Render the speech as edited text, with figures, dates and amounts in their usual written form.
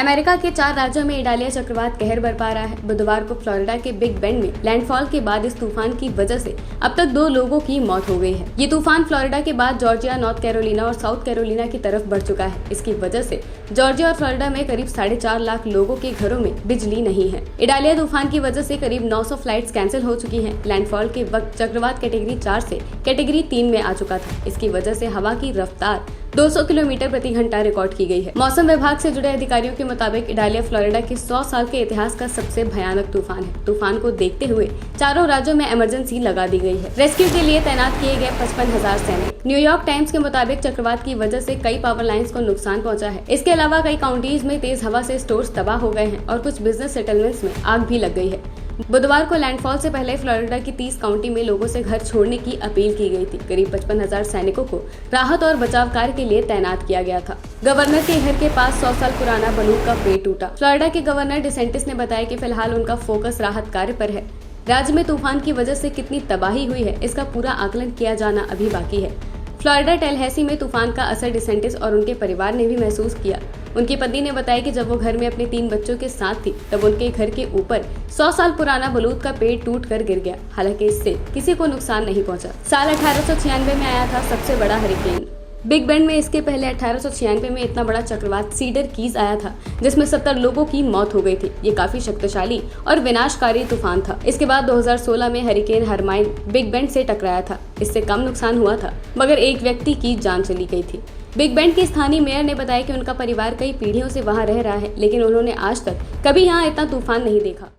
America के 4 राज्यों में इडालिया चक्रवात कहर बरपा रहा है। बुधवार को फ्लोरिडा के बिग बेंड में लैंडफॉल के बाद इस तूफान की वजह से अब तक 2 लोगों की मौत हो गई है। ये तूफान फ्लोरिडा के बाद जॉर्जिया, नॉर्थ कैरोलिना और साउथ कैरोलिना की तरफ बढ़ चुका है। इसकी वजह से जॉर्जिया और फ्लोरिडा में करीब 4.5 लाख लोगों के घरों में बिजली नहीं है। इडालिया तूफान की वजह से करीब 900 फ्लाइट्स कैंसिल हो चुकी हैं। लैंडफॉल के वक्त चक्रवात कैटेगरी 4 से कैटेगरी 3 में आ चुका था। इसकी वजह से हवा की रफ्तार 200 किलोमीटर प्रति घंटा रिकॉर्ड की गई है। मौसम विभाग से जुड़े अधिकारियों के मुताबिक इडालिया फ्लोरिडा के 100 साल के इतिहास का सबसे भयानक तूफान है। तूफान को देखते हुए चारों राज्यों में इमरजेंसी लगा दी गई है। रेस्क्यू के लिए तैनात किए गए 55,000 सैनिक। न्यूयॉर्क टाइम्स के मुताबिक चक्रवात की वजह से कई पावर लाइन्स को नुकसान पहुंचा है। इसके अलावा कई काउंटीज में तेज हवा से स्टोर्स तबाह हो गए हैं और कुछ बिजनेस सेटलमेंट्स में आग भी लग गई है। बुधवार को लैंडफॉल से पहले फ्लोरिडा की 30 काउंटी में लोगों से घर छोड़ने की अपील की गई थी। करीब 55,000 सैनिकों को राहत और बचाव कार्य के लिए तैनात किया गया था। गवर्नर के घर के पास 100 साल पुराना बंदूक का पेड़ टूटा। फ्लोरिडा के गवर्नर डिसेंटिस ने बताया कि फिलहाल उनका फोकस राहत कार्य पर है। राज्य में तूफान की वजह से कितनी तबाही हुई है, इसका पूरा आकलन किया जाना अभी बाकी है। फ्लोरिडा टैलहैसी में तूफान का असर डिसेंटिस और उनके परिवार ने भी महसूस किया। उनकी पत्नी ने बताया कि जब वो घर में अपने 3 बच्चों के साथ थी तब उनके घर के ऊपर 100 साल पुराना बलूत का पेड़ टूट कर गिर गया। हालांकि इससे किसी को नुकसान नहीं पहुंचा। साल 1896 में आया था सबसे बड़ा हरिकेन बिग बेंड में। इसके पहले 1896 में इतना बड़ा चक्रवात सीडर कीज आया था जिसमें 70 लोगों की मौत हो गई थी। ये काफी शक्तिशाली और विनाशकारी तूफान था। इसके बाद 2016 में हरिकेन हरमाइन बिग बेंड से टकराया था। इससे कम नुकसान हुआ था मगर एक व्यक्ति की जान चली गई थी। बिग बेंड की स्थानीय मेयर ने बताया कि उनका परिवार कई पीढ़ियों से वहां रह रहा है, लेकिन उन्होंने आज तक कभी यहाँ इतना तूफान नहीं देखा।